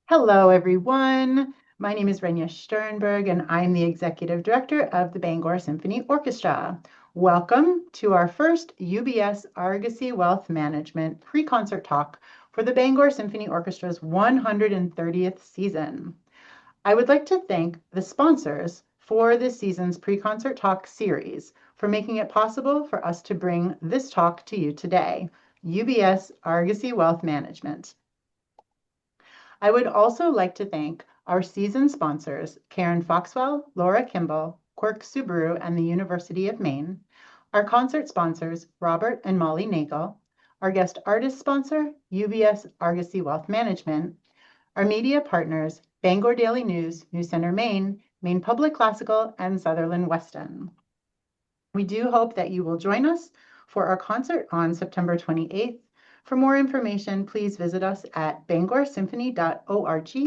Hello, everyone. My name is Renia Shterenberg, and I'm the Executive Director of the Bangor Symphony Orchestra. Welcome to our first UBS Argosy Wealth Management pre-concert talk for the Bangor Symphony Orchestra's 130th season. I would like to thank the sponsors for this season's pre-concert talk series for making it possible for us to bring this talk to you today, UBS Argosy Wealth Management. I would also like to thank our season sponsors, Karen Foxwell, Laura Kimball, Quirk Subaru, and the University of Maine, our concert sponsors, Robert and Molly Nagel, our guest artist sponsor, UBS Argosy Wealth Management, our media partners, Bangor Daily News, News Center Maine, Maine Public Classical, and Sutherland Weston. We do hope that you will join us for our concert on September 28th. For more information, please visit us at bangorsymphony.org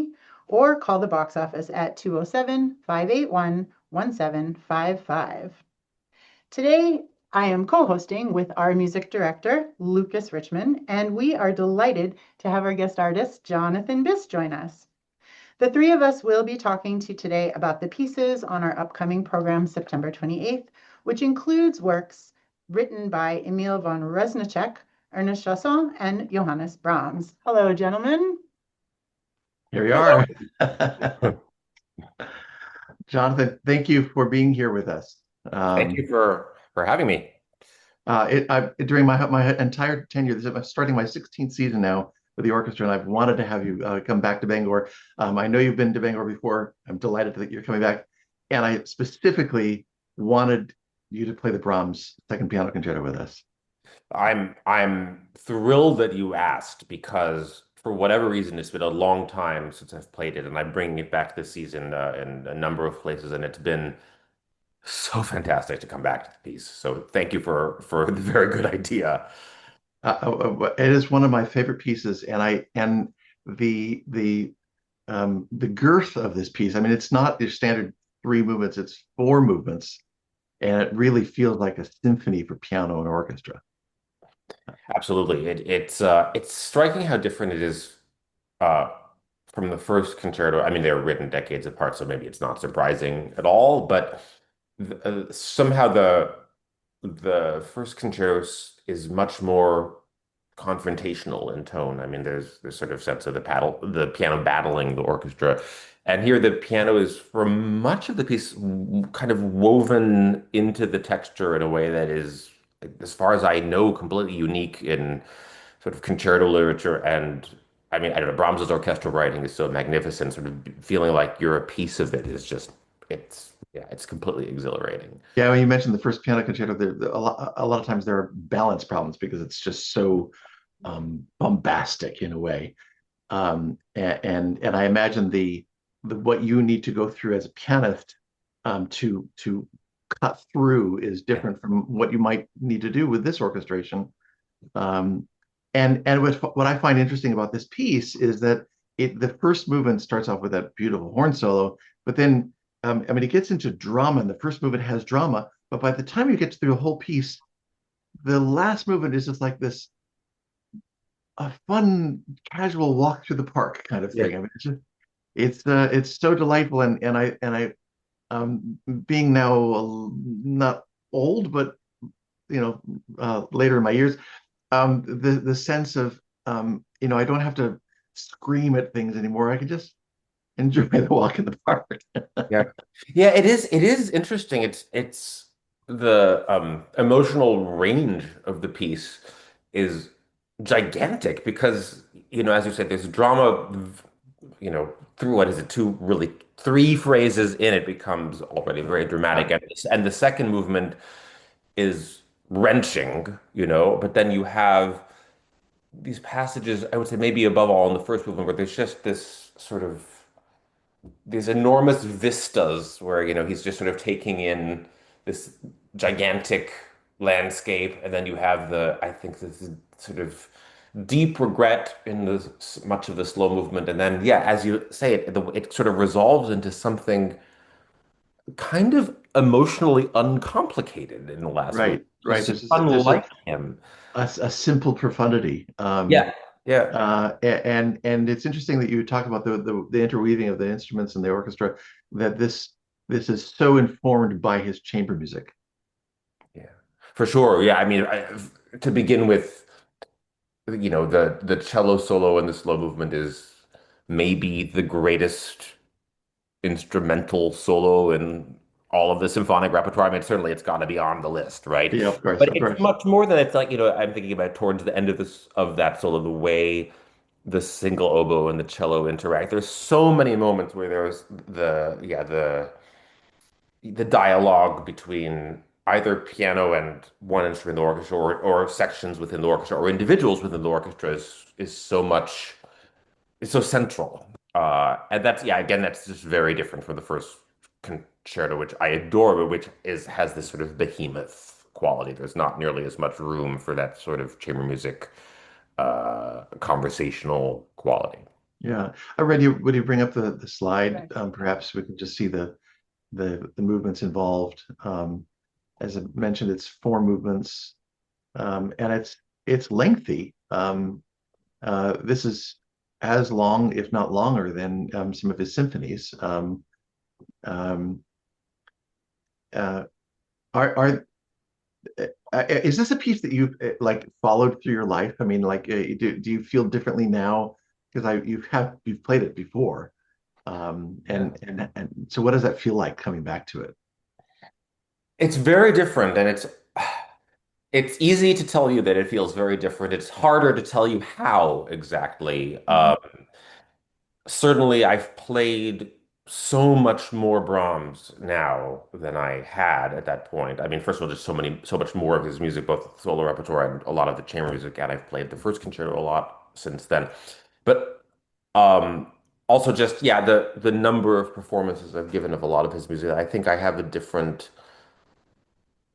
or call the box office at 207-581-1755. Today, I am co-hosting with our music director, Lucas Richman, and we are delighted to have our guest artist, Jonathan Biss, join us. The three of us will be talking to you today about the pieces on our upcoming program, September 28th, which includes works written by Emil von Reznicek, Ernest Chausson, and Johannes Brahms. Hello, gentlemen. Here we are. Jonathan, thank you for being here with us. Thank you for having me. During my entire tenure, I'm starting my 16th season now with the orchestra, and I've wanted to have you come back to Bangor. I know you've been to Bangor before. I'm delighted that you're coming back, and I specifically wanted you to play the Brahms Second Piano Concerto with us. I'm thrilled that you asked because for whatever reason it's been a long time since I've played it, and I'm bringing it back this season in a number of places, and it's been so fantastic to come back to the piece. So thank you for the very good idea. It is one of my favorite pieces, and the girth of this piece. I mean, it's not your standard three movements; it's four movements, and it really feels like a symphony for piano and orchestra. Absolutely. It's striking how different it is uh, from the first concerto. I mean, they were written decades apart, so maybe it's not surprising at all. But somehow the first concerto is much more confrontational in tone. I mean, there's this sort of sense of the piano battling the orchestra, and here the piano is for much of the piece kind of woven into the texture in a way that is, as far as I know, completely unique in sort of concerto literature. And I mean, I don't know, Brahms's orchestral writing is so magnificent, sort of feeling like you're a piece of it is just, yeah, it's completely exhilarating. Yeah, when you mentioned the first piano concerto, a lot of times there are balance problems because it's just so bombastic in a way. And I imagine the what you need to go through as a pianist to cut through is different from what you might need to do with this orchestration. Um, and what I find interesting about this piece is that the first movement starts off with that beautiful horn solo, but then I mean it gets into drama, and the first movement has drama, but by the time you get through the whole piece, the last movement is just like this a fun casual walk through the park kind of Yeah. thing. I mean, it's so delightful, and I being now not old, but later in my years, the sense of I don't have to scream at things anymore. I can just enjoy the walk in the park. Yeah. Yeah, it is interesting. It's the emotional range of the piece is gigantic because, as you said, there's drama, through what is it, really three phrases in it becomes already very dramatic. And the second movement is wrenching, but then you have these passages, I would say maybe above all in the first movement, where there's just this sort of these enormous vistas where he's just sort of taking in this gigantic landscape, and then you have I think this sort of deep regret in much of the slow movement, and then yeah, as you say, it sort of resolves into something kind of emotionally uncomplicated in the last movement, Right, right. just There's unlike him. a simple profundity. Yeah, Yeah. And it's interesting that you talk about the interweaving of the instruments and the orchestra, that this is so informed by his chamber music. Yeah. For sure. Yeah. I mean, to begin with, the cello solo in the slow movement is maybe the greatest instrumental solo in all of the symphonic repertoire. I mean, certainly it's got to be on the list, right? Yeah, of course, But of it's course. much more than it's like, I'm thinking about towards the end of this of that solo, the way the single oboe and the cello interact. There's so many moments where there's the dialogue between either piano and one instrument in the orchestra or sections within the orchestra or individuals within the orchestra is so much it's so central. And that's yeah, again, that's just very different from the first concerto, which I adore, but which is has this sort of behemoth quality. There's not nearly as much room for that sort of chamber music conversational quality. Yeah. I read you, would you bring up the slide? Right. Perhaps we can just see the movements involved. As I mentioned, it's four movements, and it's lengthy. This is as long, if not longer, than some of his symphonies. Um, uh, are is this a piece that you've like followed through your life? I mean, like, do you feel differently now? Because you've played it before, Yeah. and so what does that feel like coming back to it? It's very different, and it's easy to tell you that it feels very different. It's harder to tell you how exactly. Mhm. Certainly, I've played so much more Brahms now than I had at that point. I mean, first of all, just so much more of his music, both solo repertoire and a lot of the chamber music, and I've played the first concerto a lot since then. But um, also, just yeah, the number of performances I've given of a lot of his music, I think I have a different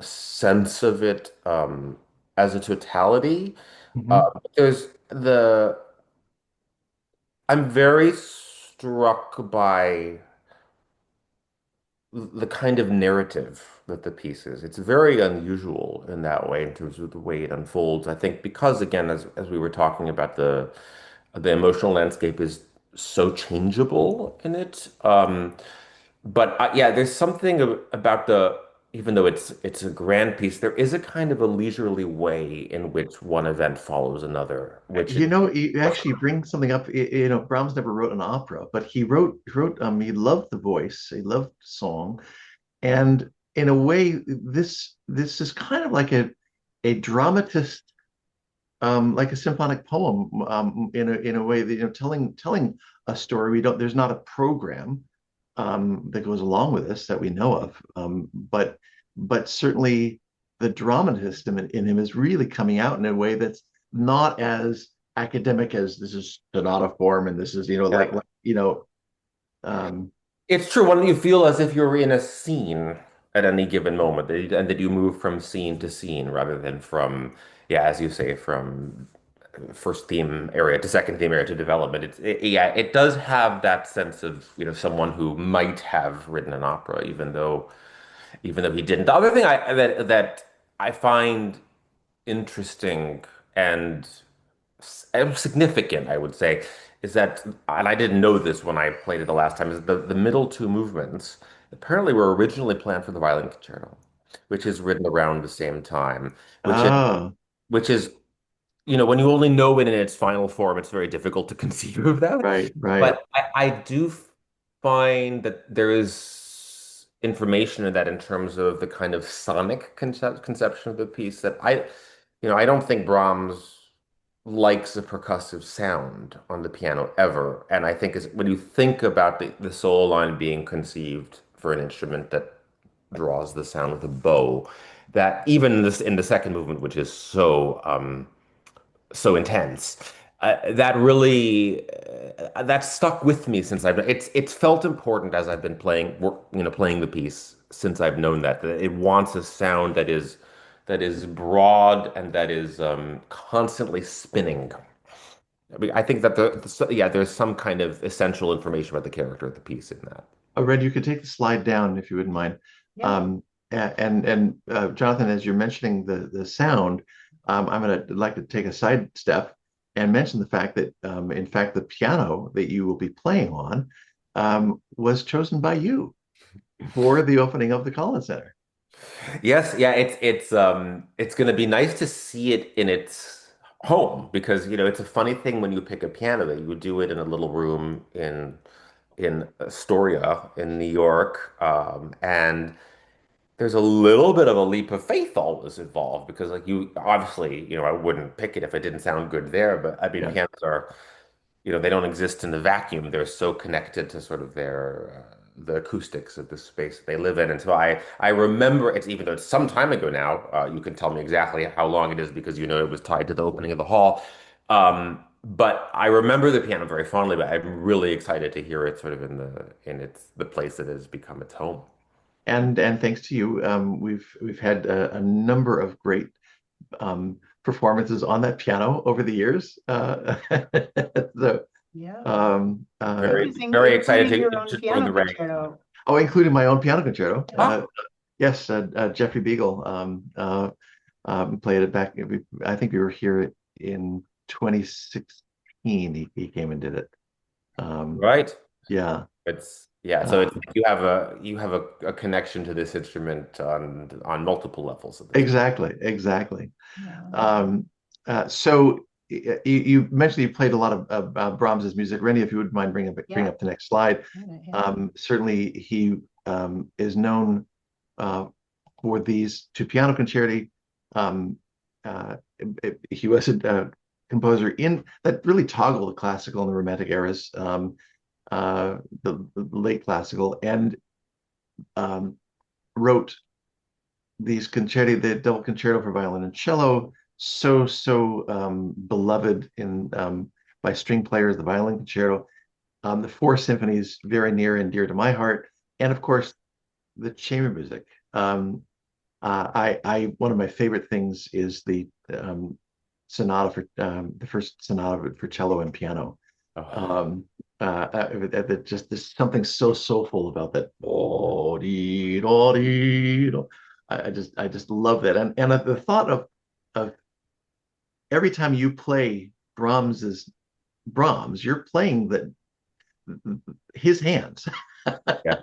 sense of it as a totality. Hmm. There's the I'm very struck by the kind of narrative that the piece is. It's very unusual in that way in terms of the way it unfolds. I think because again, as we were talking about the emotional landscape is so changeable in it. But yeah, there's something about the even though it's a grand piece, there is a kind of a leisurely way in which one event follows another, which is You actually bring something up. Brahms never wrote an opera, but he wrote. He loved the voice. He loved song, and in a way, this is kind of like a dramatist, like a symphonic poem, in a way that telling a story. We don't. There's not a program that goes along with this that we know of, but certainly the dramatist in him is really coming out in a way that's not as academic as this is sonata form and this is yeah. um, It's true when you feel as if you're in a scene at any given moment, and that you move from scene to scene rather than from, yeah, as you say, from first theme area to second theme area to development. Yeah, it does have that sense of, someone who might have written an opera, even though he didn't. The other thing that I find interesting and significant, I would say, is that, and I didn't know this when I played it the last time, is the middle two movements apparently were originally planned for the violin concerto, which is written around the same time, which is oh, which is when you only know it in its final form, it's very difficult to conceive of that. right. But I do find that there is information in that in terms of the kind of sonic conception of the piece that I don't think Brahms likes a percussive sound on the piano ever. And I think is when you think about the solo line being conceived for an instrument that draws the sound of the bow, that even in the second movement, which is so intense. That really that stuck with me since it's felt important as I've been playing the piece since I've known that it wants a sound that is broad and that is constantly spinning. I mean, I think that yeah, there's some kind of essential information about the character of the piece in that. Red, you could take the slide down if you wouldn't mind. Yeah. And Jonathan, as you're mentioning the sound, I'm gonna like to take a side step and mention the fact that, in fact, the piano that you will be playing on was chosen by you for the opening of the Collins Center. Yes, yeah, it's going to be nice to see it in its home because it's a funny thing when you pick a piano that you would do it in a little room in Astoria in New York, and there's a little bit of a leap of faith always involved because like you obviously I wouldn't pick it if it didn't sound good there, but I mean Yeah. pianos are they don't exist in the vacuum. They're so connected to sort of their the acoustics of the space that they live in. And so I remember it's even though it's some time ago now. You can tell me exactly how long it is because it was tied to the opening of the hall. But I remember the piano very fondly. But I'm really excited to hear it sort of in the place that has become its home. And thanks to you, we've had a number of great performances on that piano over the years. So, Yeah. Very very excited Including your own to join piano the ranks. concerto. oh, including my own piano concerto. Ah, Yes, Jeffrey Beagle played it back. I think we were here in 2016. He came and did it. Um, right. yeah. Yeah, so it's Um, a connection to this instrument on multiple levels at this point. exactly. Yeah. Um, so you mentioned you played a lot of Brahms's music. Rennie, if you wouldn't mind bring Yeah. up the next slide. Yeah. Certainly, he is known uh, for these two piano concerti. Um, he was a composer in that really toggled the classical and the Romantic eras, the late classical, and um, wrote these concerti, the double concerto for violin and cello, so beloved in by string players, the violin concerto, the four symphonies, very near and dear to my heart, and of course the chamber music. One of my favorite things is the sonata for the first sonata for cello and piano. Oh, Um, just there's something so soulful about that. Oh, dee, do, dee, do. I just love that, and the thought of every time you play Brahms, you're playing his hands. yeah.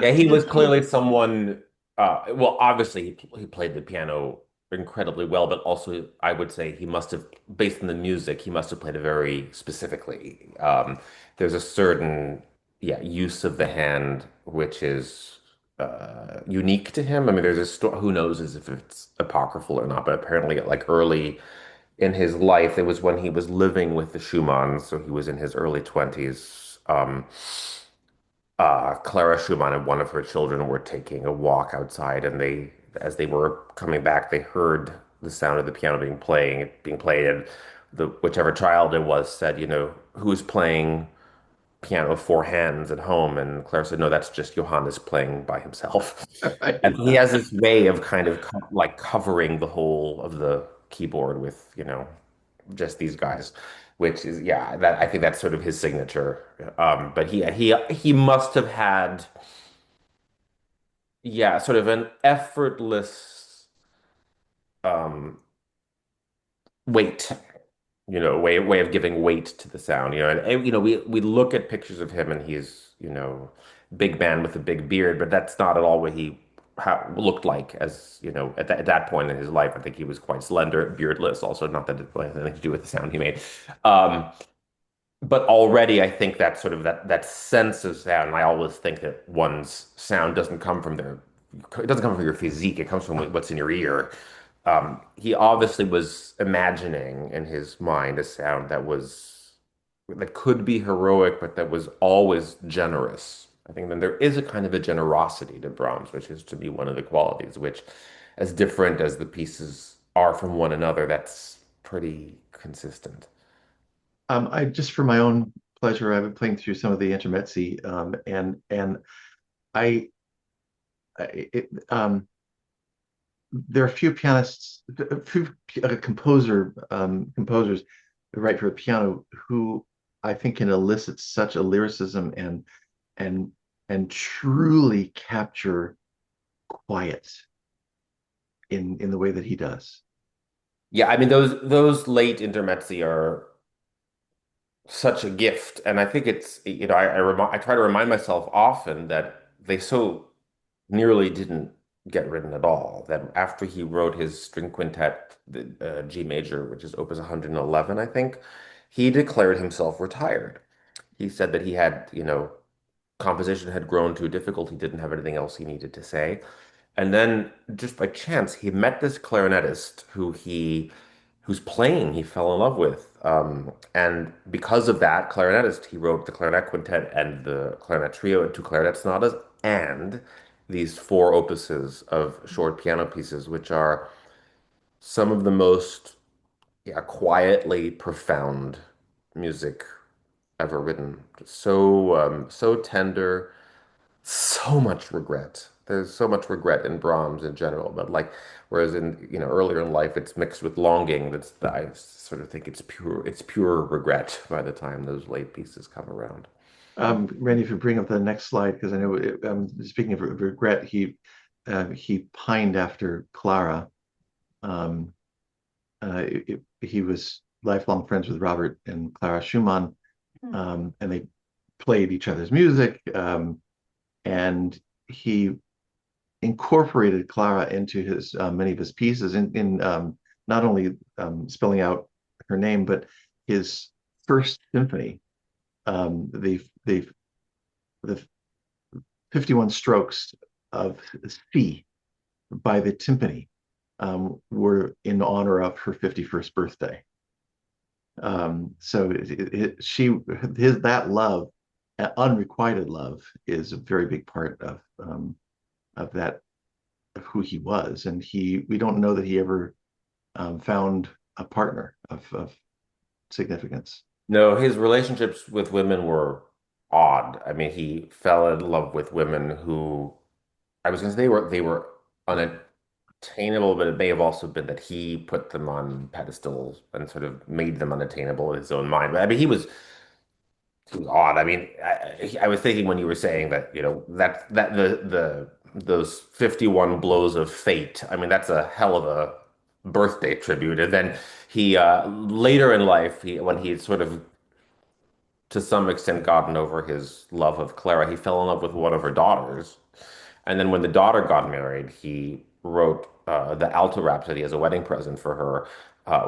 Yeah, he was clearly someone. Well, obviously, he played the piano incredibly well, but also, I would say he must have, based on the music, he must have played it very specifically. There's a certain, yeah, use of the hand which is unique to him. I mean, there's a story. Who knows as if it's apocryphal or not? But apparently, like early in his life, it was when he was living with the Schumanns, so he was in his early 20s. Clara Schumann and one of her children were taking a walk outside, and as they were coming back, they heard the sound of the piano being played, and whichever child it was said, who's playing piano four hands at home, and Clara said, no, that's just Johannes playing by himself. And he has this way of kind of like covering the whole of the keyboard with, just these guys, which is yeah, that I think that's sort of his signature. But he must have had yeah, sort of an effortless um weight, way of giving weight to the sound, and we look at pictures of him and he's, big man with a big beard, but that's not at all what he looked like as, at that point in his life. I think he was quite slender, beardless, also not that it had anything to do with the sound he made. Um, but already I think that sort of that sense of sound, and I always think that one's sound it doesn't come from your physique, it comes from what's in your ear. He obviously was imagining in his mind a sound that could be heroic, but that was always generous. I think then there is a kind of a generosity to Brahms, which is to be one of the qualities, which, as different as the pieces are from one another, that's pretty consistent. I just for my own pleasure, I've been playing through some of the intermezzi, and I, there are a few pianists, a few composers who write for the piano who I think can elicit such a lyricism and truly capture quiet in the way that he does. Yeah, I mean those late intermezzi are such a gift, and I think it's I try to remind myself often that they so nearly didn't get written at all. That after he wrote his string quintet, the G major, which is Opus 111, I think, he declared himself retired. He said that he had, composition had grown too difficult. He didn't have anything else he needed to say. And then just by chance, he met this clarinetist whose playing he fell in love with. And because of that clarinetist, he wrote the clarinet quintet and the clarinet trio and two clarinet sonatas and these four opuses of short piano pieces, which are some of the most, yeah, quietly profound music ever written. So tender, so much regret. There's so much regret in Brahms in general, but like, whereas in, earlier in life, it's mixed with longing. I sort of think it's pure regret by the time those late pieces come around. Randy, if you bring up the next slide, because I know speaking of regret, he pined after Clara. Um, he was lifelong friends with Robert and Clara Schumann, Hmm. and they played each other's music. And he incorporated Clara into his many of his pieces in not only spelling out her name, but his first symphony, the the 51 strokes of C by the timpani were in honor of her 51st birthday. So his that love, unrequited love, is a very big part of that of who he was, and we don't know that he ever found a partner of significance. No, his relationships with women were odd. I mean, he fell in love with women who I was going to say they were unattainable, but it may have also been that he put them on pedestals and sort of made them unattainable in his own mind. But I mean, he was odd. I mean, I was thinking when you were saying that, that those 51 blows of fate. I mean, that's a hell of a birthday tribute. And then he later in life, when he had sort of to some extent gotten over his love of Clara, he fell in love with one of her daughters. And then when the daughter got married, he wrote the Alto Rhapsody as a wedding present for her.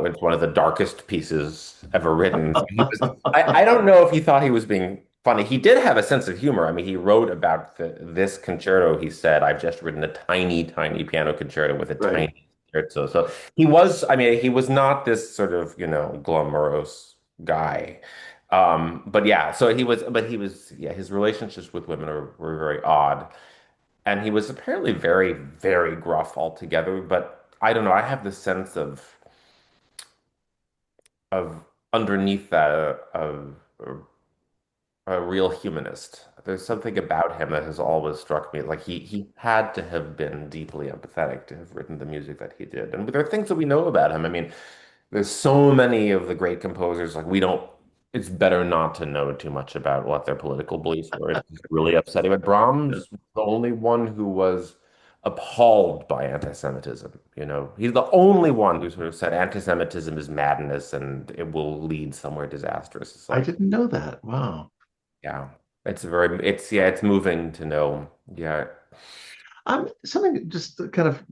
It's one of the darkest pieces ever written. So I don't know if he thought he was being funny. He did have a sense of humor. I mean, he wrote about this concerto. He said, I've just written a tiny, tiny piano concerto with a Right. tiny concerto. So I mean, he was not this sort of, glamorous guy. But yeah, yeah, his relationships with women were very odd. And he was apparently very, very gruff altogether. But I don't know. I have the sense of underneath that of a real humanist. There's something about him that has always struck me. Like he had to have been deeply empathetic to have written the music that he did. And there are things that we know about him. I mean, there's so many of the great composers, like we don't, it's better not to know too much about what their political beliefs were. It's really upsetting. But Yeah. Brahms was the only one who was appalled by anti-Semitism. He's the only one who sort of said anti-Semitism is madness and it will lead somewhere disastrous. It's I like, didn't know that. Wow. yeah, it's moving to know. Yeah. Something just kind of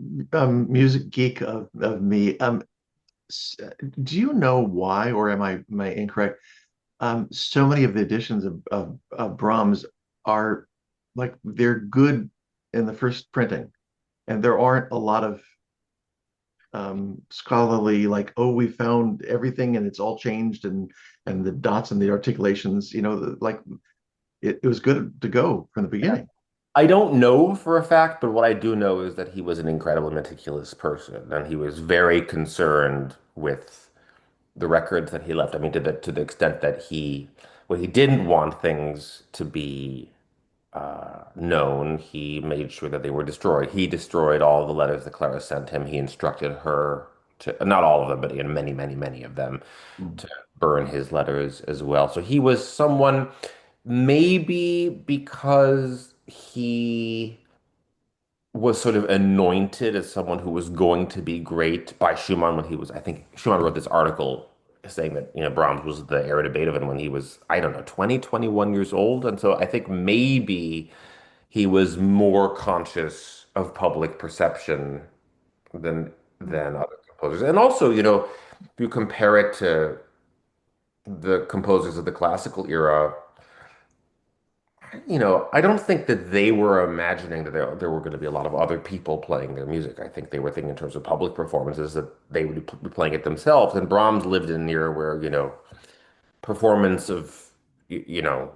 music geek of me. Do you know why, or am I incorrect? So many of the editions of Brahms are like they're good in the first printing, and there aren't a lot of scholarly like, oh, we found everything and it's all changed, and the dots and the articulations, like it was good to go from the beginning. I don't know for a fact, but what I do know is that he was an incredibly meticulous person, and he was very concerned with the records that he left. I mean, to the extent that when he didn't want things to be known, he made sure that they were destroyed. He destroyed all the letters that Clara sent him. He instructed her to, not all of them, but in many, many, many of them, Mm. to burn his letters as well. So he was someone, maybe because he was sort of anointed as someone who was going to be great by Schumann when he was, I think Schumann wrote this article saying that, Brahms was the heir to Beethoven when he was, I don't know, 20, 21 years old. And so I think maybe he was more conscious of public perception than Mm. other composers. And also, if you compare it to the composers of the classical era, I don't think that they were imagining that there were going to be a lot of other people playing their music. I think they were thinking in terms of public performances that they would be playing it themselves. And Brahms lived in an era where, performance of,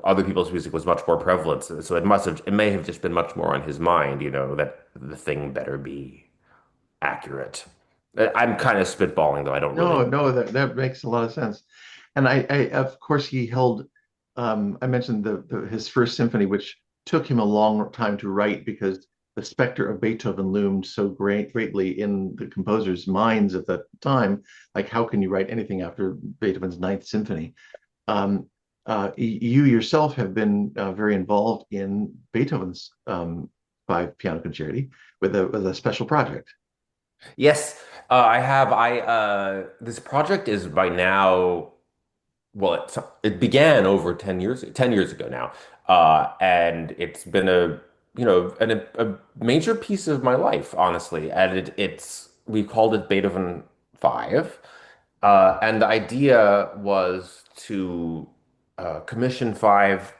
other people's music was much more prevalent. So it may have just been much more on his mind, that the thing better be accurate. I'm kind of spitballing, though. I don't really. No, no, that makes a lot of sense. And I of course he held I mentioned his first symphony, which took him a long time to write because the specter of Beethoven loomed so greatly in the composers' minds at that time. Like, how can you write anything after Beethoven's Ninth Symphony? Um, you yourself have been very involved in Beethoven's five piano concerti with a special project. Yes, I have. This project is by now. Well, it began over 10 years ago now. And it's been a major piece of my life, honestly. And we called it Beethoven 5. And the idea was to commission five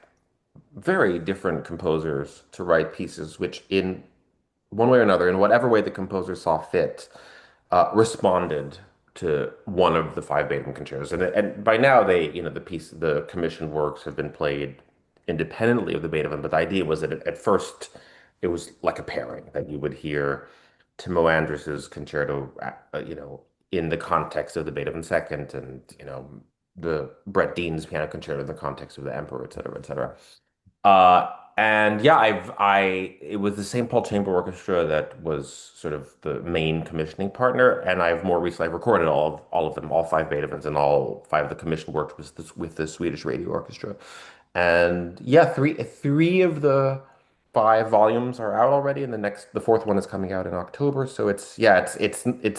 very different composers to write pieces which, in one way or another, in whatever way the composer saw fit, responded to one of the five Beethoven concertos. And by now the commissioned works have been played independently of the Beethoven, but the idea was that at first it was like a pairing that you would hear Timo Andrus's concerto, in the context of the Beethoven Second, and the Brett Dean's piano concerto in the context of the Emperor, et cetera, et cetera. And yeah, it was the St. Paul Chamber Orchestra that was sort of the main commissioning partner, and I've more recently I've recorded all of them, all five Beethovens and all five of the commissioned works with the Swedish Radio Orchestra. And yeah, three of the five volumes are out already, and the fourth one is coming out in October. So it's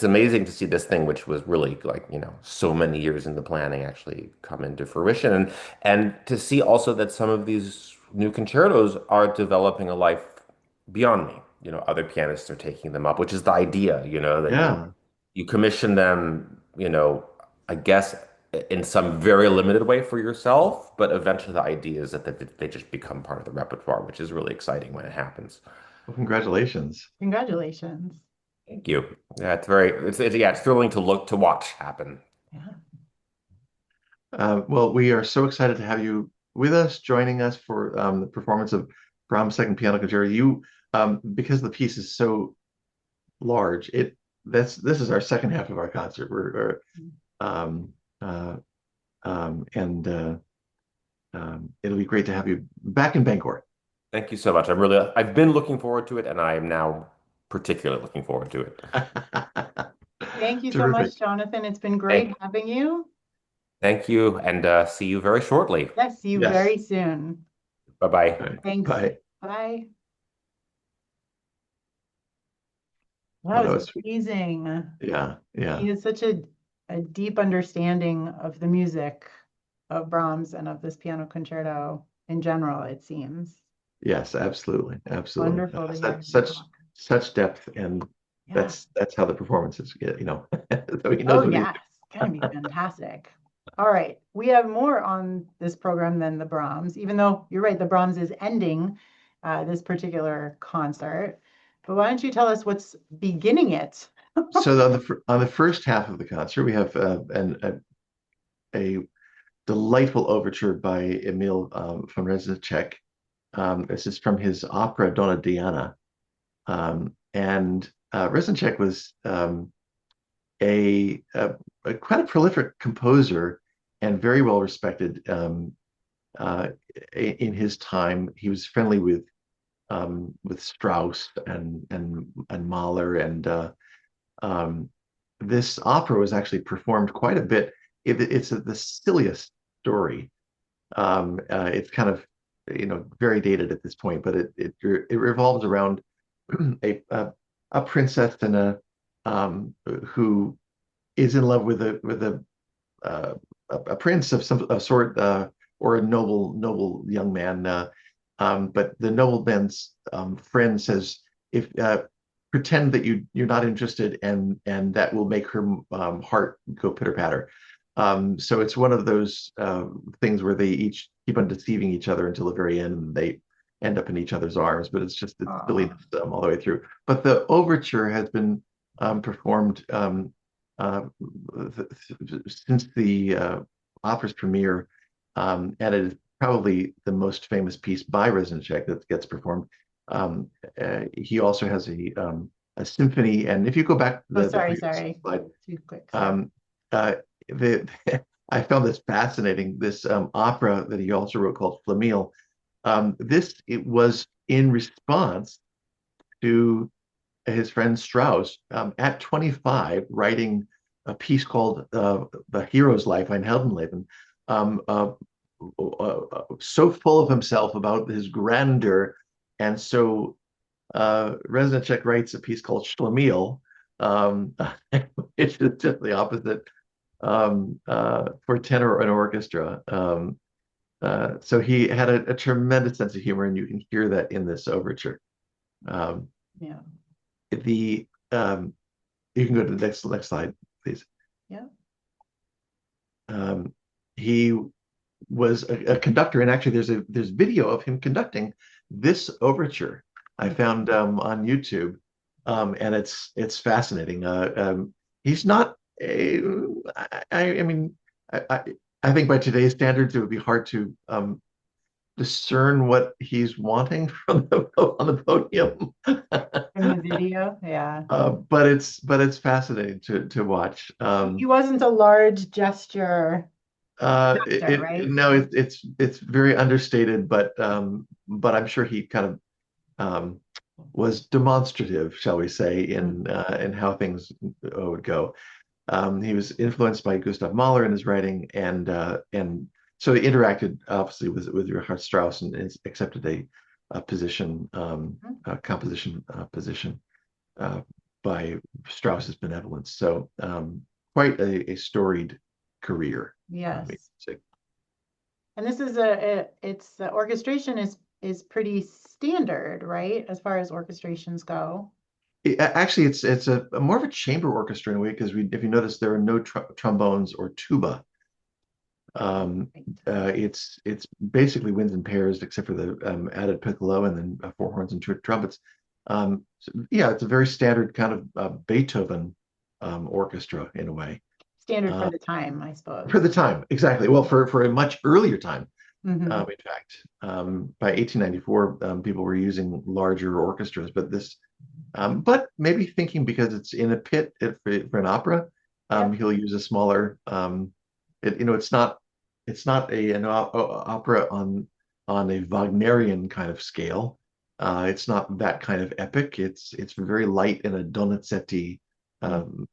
amazing to see this thing, which was really like, so many years in the planning, actually come into fruition, and to see also that some of these new concertos are developing a life beyond me. Other pianists are taking them up, which is the idea, that Yeah. you commission them, I guess in some very limited way for yourself, but eventually the idea is that they just become part of the repertoire, which is really exciting when it happens. Well, congratulations. Congratulations. Thank you. Yeah, it's thrilling to watch happen. Yeah. Well, we are so excited to have you with us, joining us for the performance of Brahms' Second Piano Concerto. Because the piece is so large, this is our second half of our concert. Um, uh, and it'll be great to have you back in Bangor. Thank you so much. I've been looking forward to it, and I am now particularly looking forward to it. Thank you so Terrific. much, Jonathan. It's been great Thank, having you. thank you, and see you very shortly. Yes, see you Yes. very soon. Bye bye. All right. Thanks. Bye. Bye. Oh, That that was was sweet. amazing. Yeah. Yeah. He has such a deep understanding of the music of Brahms and of this piano concerto in general, it seems. Yes, absolutely. Absolutely. Wonderful to hear Such him such talk. such depth, and Yeah. that's how the performances get, so he Oh, knows what he's yes. It's going to be fantastic. All right. We have more on this program than the Brahms, even though you're right, the Brahms is ending this particular concert. But why don't you tell us what's beginning it? So on the first half of the concert, we have a delightful overture by Emil von Reznicek. This is from his opera Donna Diana, and Reznicek was a quite a prolific composer and very well respected uh, in his time. He was friendly with Strauss and Mahler, and um, this opera was actually performed quite a bit. It's the silliest story. It's kind of very dated at this point, but it revolves around a princess and who is in love with uh, a prince of some a sort, or a noble young man. But the nobleman's friend says, if pretend that you're not interested, and that will make her heart go pitter patter. So it's one of those things where they each keep on deceiving each other until the very end, and they end up in each other's arms. But it's Aw. silliness all the way through. But the overture has been performed uh, since the opera's premiere, and it is probably the most famous piece by Reznicek that gets performed. He also has a symphony, and if you go back to Oh, the sorry, previous sorry. slide, Too quick. Sorry. um, uh, the I found this fascinating. This opera that he also wrote called Flamel. This it was in response to his friend Strauss, at 25, writing a piece called "The Hero's Life," ein Heldenleben, um, uh, so full of himself about his grandeur, and so Reznicek writes a piece called Schlemiel, um, which is just the opposite, for tenor and orchestra. So he had a tremendous sense of humor, and you can hear that in this overture. Um, Yeah. the You can go to the next slide, please. Yeah. Um, he was a conductor, and actually, there's video of him conducting this overture I found on YouTube, and it's fascinating. He's not a, I mean, I think by today's standards, it would be hard to discern what he's wanting from on the podium. From the video. Yeah. But it's fascinating to watch. He wasn't a large gesture conductor, right? No, it's very understated, but I'm sure he kind of was demonstrative, shall we say, in how things would go. He was influenced by Gustav Mahler in his writing, and so he interacted obviously with Richard Strauss, and accepted a position, a composition position, uh, by Strauss's benevolence. So quite a storied career. I mean, Yes. so And this is it's the orchestration is pretty standard, right? As far as orchestrations go. actually, it's a more of a chamber orchestra in a way, because if you notice, there are no trombones or tuba. Right. It's basically winds and pairs, except for the added piccolo, and then four horns and two trumpets. So, yeah, it's a very standard kind of Beethoven orchestra in a way. Standard for Uh, the time, I for suppose. the time, exactly. Well, for a much earlier time, Hmm. in fact, by 1894, people were using larger orchestras, but maybe thinking because it's in a pit, for an opera, Yep. he'll use a smaller. It's not an opera on a Wagnerian kind of scale. It's not that kind of epic. It's very light in a Donizetti kind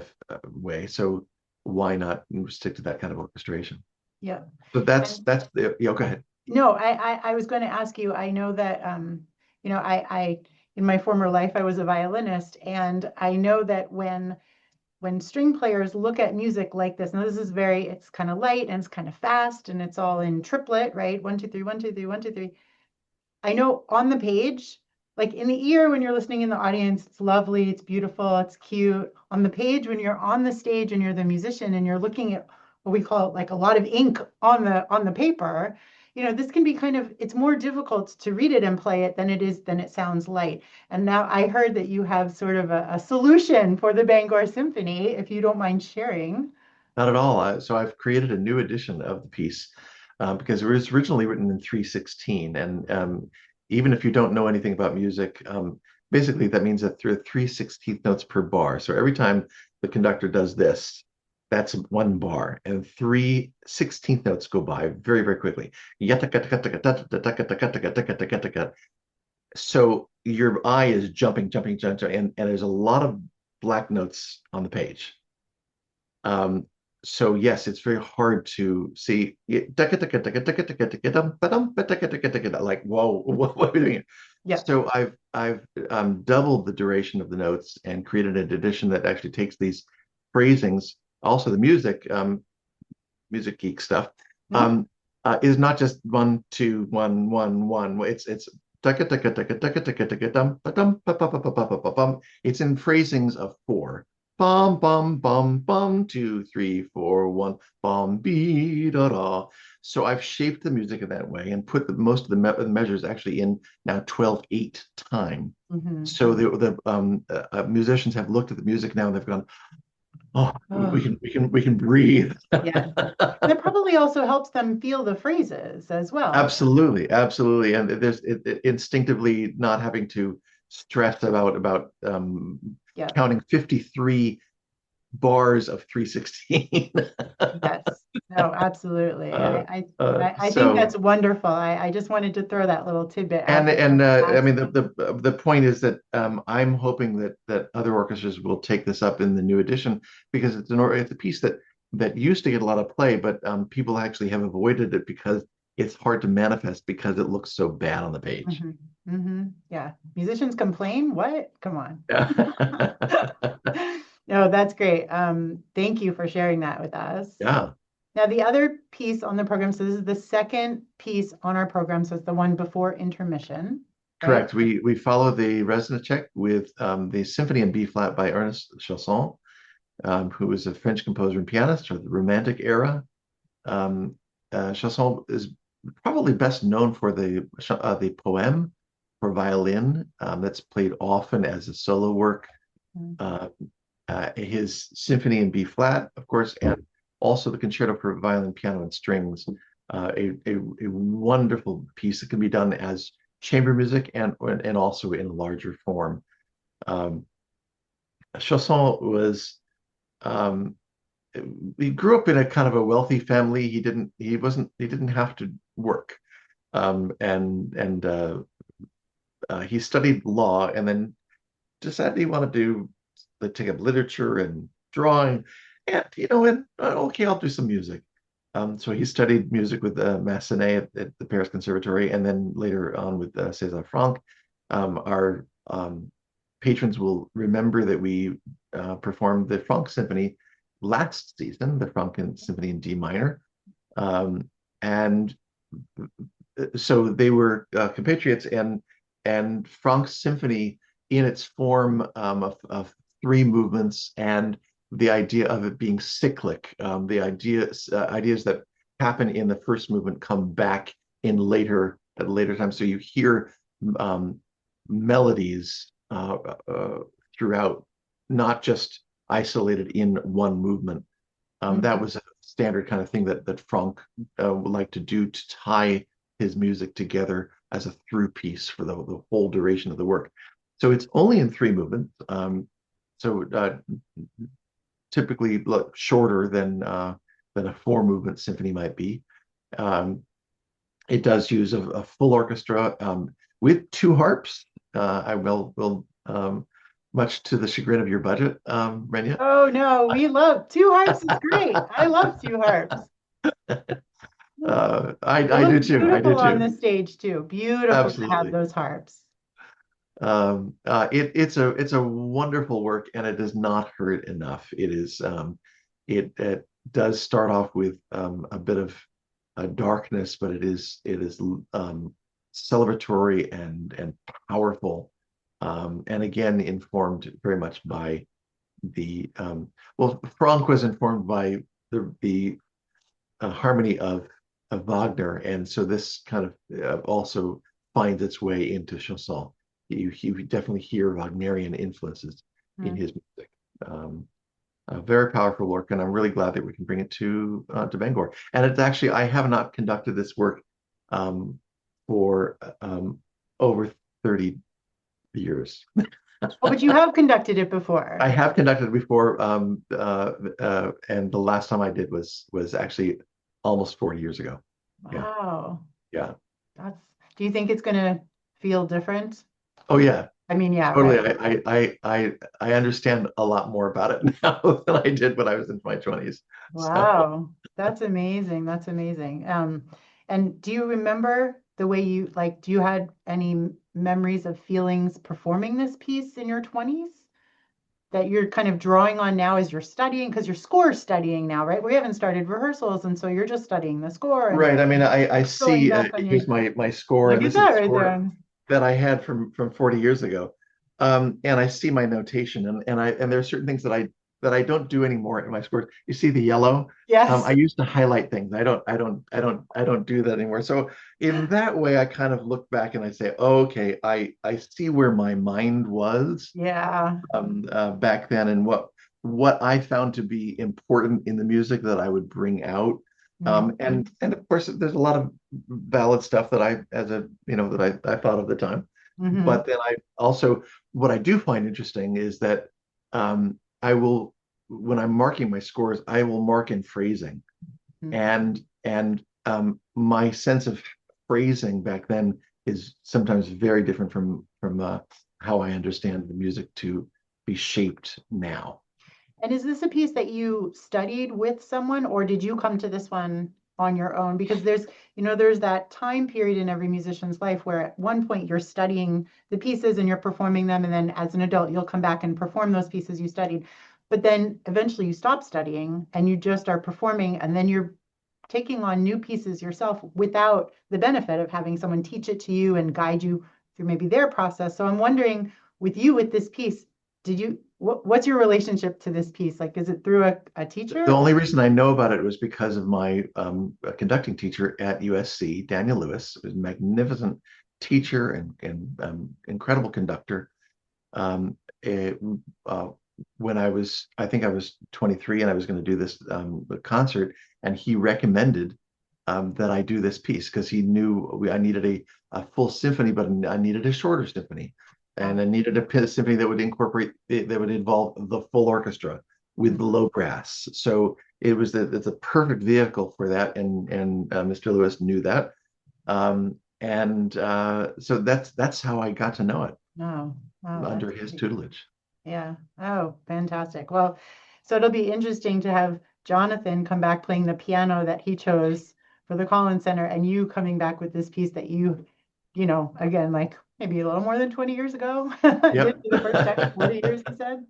of way. So why not stick to that kind of orchestration? Yep. But that's And that's the yeah. Go ahead. no, I was going to ask you, I know that I in my former life I was a violinist, and I know that when string players look at music like this, now this is it's kind of light and it's kind of fast and it's all in triplet, right? One, two, three, one, two, three, one, two, three. I know on the page, like in the ear when you're listening in the audience, it's lovely, it's beautiful, it's cute. On the page, when you're on the stage and you're the musician and you're looking at what we call like a lot of ink on the paper, this can be it's more difficult to read it and play it than it sounds light. And now I heard that you have sort of a solution for the Bangor Symphony, if you don't mind sharing. Not at all. So I've created a new edition of the piece, because it was originally written in 316. And even if you don't know anything about music, basically that means that there are 3/16 notes per bar. So every time the conductor does this, that's one bar, and 3/16 notes go by very, very quickly. So your eye is jumping, jumping, jumping, and there's a lot of black notes on the page. Um, so yes, it's very hard to see. Like, whoa, what are we doing? Yeah. So I've doubled the duration of the notes and created an edition that actually takes these phrasings, also the music, music geek stuff, Uh-huh. is not just 1 2 1 1 1. It's it's in phrasings of four. Bum bum bum bum 2 3 4 1 bum be da da. So I've shaped the music in that way and put most of the measures actually in now 12/8 time. Hmm. So the musicians have looked at the music now and they've gone, oh, Oh, we can breathe. yes. And it probably also helps them feel the phrases as well. Absolutely, absolutely, and there's instinctively not having to stress about Yeah. counting 53 bars of 316. Yes. No, absolutely. uh, I think so that's wonderful. I just wanted to throw that little tidbit out there. and I mean Awesome. the point is that I'm hoping that other orchestras will take this up in the new edition because it's a piece that used to get a lot of play, but people actually have avoided it because it's hard to manifest because it looks so bad on the page. Hmm. Hmm. Yeah. Musicians complain? What? Come on. No, that's great. Thank you for sharing that with us. Yeah, Now, the other piece on the program, so this is the second piece on our program, so it's the one before intermission, right? correct. We follow the resonant check with the Symphony in B flat by Ernest Chausson, who was a French composer and pianist of the Romantic era. Um, Chausson is probably best known for the poem for violin that's played often as a solo work. Mm. Uh, his Symphony in B flat, of course, and also the Concerto for Violin, Piano, and Strings, a wonderful piece that can be done as chamber music and also in larger form. Um, Chausson was um, he grew up in a kind of a wealthy family. He didn't have to work, and he studied law and then decided he wanted to take up literature and drawing, and okay, I'll do some music. So he studied music with Massenet at the Paris Conservatory, and then later on with César Franck. Our patrons will remember that we performed the Franck Symphony last season, the Franck Symphony in D minor, and so they were compatriots, and Franck's symphony in its form of three movements and the idea of it being cyclic, the ideas that happen in the first movement come back in at later times. So you hear um, melodies throughout, not just isolated in one movement. That Mhm. was a standard kind of thing that Franck would like to do to tie his music together as a through piece for the whole duration of the work. So it's only in three movements. So typically shorter than a four movement symphony might be. Um, it does use a full orchestra with two harps. I will much to the chagrin of your budget, Renia. Oh no, we love two harps is great. I love two harps. It I do looks too. I do beautiful on too. the stage too. Beautiful to have Absolutely. those harps. It's a wonderful work, and it does not hurt enough. It does start off with a bit of a darkness, but it is celebratory and powerful, and again informed very much by the well, Franck was informed by the harmony of Wagner, and so this kind of also finds its way into Chausson. You definitely hear Wagnerian influences in Mm. his music. A very powerful work, and I'm really glad that we can bring it to Bangor. And it's actually I have not conducted this work um, for over 30 years. Oh, but you have conducted it I before. have conducted before, and the last time I did was actually almost 40 years ago. Yeah, Wow. yeah. That's, do you think it's going to feel different? Oh yeah, I mean, yeah, Totally. right. I understand a lot more about it now than I did when I was in my 20s. So Wow, that's amazing. That's amazing. And do you remember the way you like, do you had any memories of feelings performing this piece in your 20s that you're kind of drawing on now as you're studying? Because you're score studying now, right? We haven't started rehearsals, and so you're just studying the score and right. I mean, I going see back on your, here's my score, look and at this is that the right score there. that I had from 40 years ago. And I see my notation, and there are certain things that I don't do anymore in my scores. You see the yellow. I Yes. used to highlight things. I don't do that anymore. So in that way, I kind of look back and I say, oh, okay, I see where my mind was Yeah. back then, and what I found to be important in the music that I would bring out. Mhm. And of course, there's a lot of valid stuff that I, as a that I thought of the time. Mhm. But then I also, what I do find interesting is that I will, when I'm marking my scores, I will mark in phrasing, Mhm. and my sense of phrasing back then is sometimes very different from how I understand the music to be shaped now. And is this a piece that you studied with someone, or did you come to this one on your own? Because there's that time period in every musician's life where at one point you're studying the pieces and you're performing them, and then as an adult, you'll come back and perform those pieces you studied. But then eventually you stop studying and you just are performing, and then you're taking on new pieces yourself without the benefit of having someone teach it to you and guide you through maybe their process. So I'm wondering, with you with this piece, what's your relationship to this piece? Like, is it through a The teacher? only reason I know about it was because of my conducting teacher at USC, Daniel Lewis, was a magnificent teacher and incredible conductor. Um, it, uh, when I think I was 23 and I was going to do this concert, and he recommended that I do this piece because he knew I needed a full symphony, but I needed a shorter symphony, and I needed a symphony that would that would involve the full orchestra with the low brass. So it's a perfect vehicle for that, and Mr. Lewis knew that, and so that's how I got to know it Oh, wow, under that's his great. tutelage. Yeah. Oh, fantastic. Well, so it'll be interesting to have Jonathan come back playing the piano that he chose for the Collins Center, and you coming back with this piece that again, like maybe a little more than 20 years ago, did Yep. for the first time, 40 years, he said.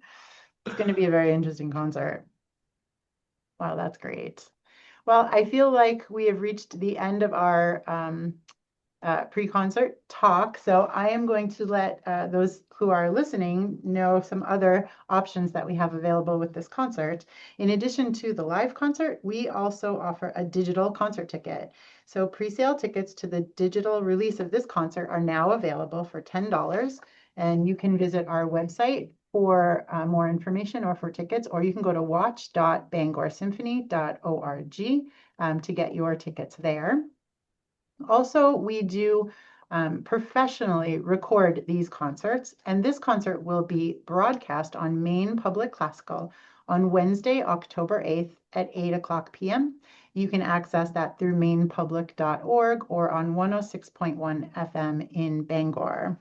It's going to be a very interesting concert. Wow, that's great. Well, I feel like we have reached the end of our pre-concert talk. So I am going to let those who are listening know some other options that we have available with this concert. In addition to the live concert, we also offer a digital concert ticket. So pre-sale tickets to the digital release of this concert are now available for $10. And you can visit our website for more information or for tickets, or you can go to watch.bangorsymphony.org to get your tickets there. Also, we do professionally record these concerts, and this concert will be broadcast on Maine Public Classical on Wednesday, October 8th at 8 o'clock p.m. You can access that through mainepublic.org or on 106.1 FM in Bangor.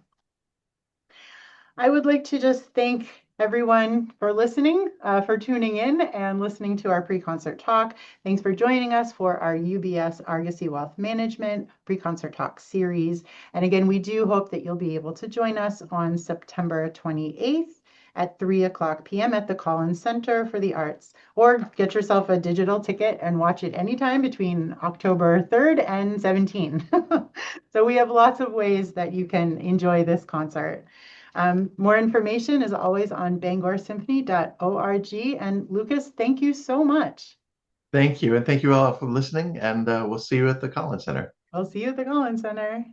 I would like to just thank everyone for listening, for tuning in and listening to our pre-concert talk. Thanks for joining us for our UBS Argosy Wealth Management pre-concert talk series. And again, we do hope that you'll be able to join us on September 28th at 3 o'clock p.m. at the Collins Center for the Arts, or get yourself a digital ticket and watch it anytime between October 3rd and 17th. So we have lots of ways that you can enjoy this concert. More information is always on bangorsymphony.org. And Lucas, thank you so much. Thank you, and thank you all for listening. And we'll see you at the Collins Center. I'll see you at the Collins Center.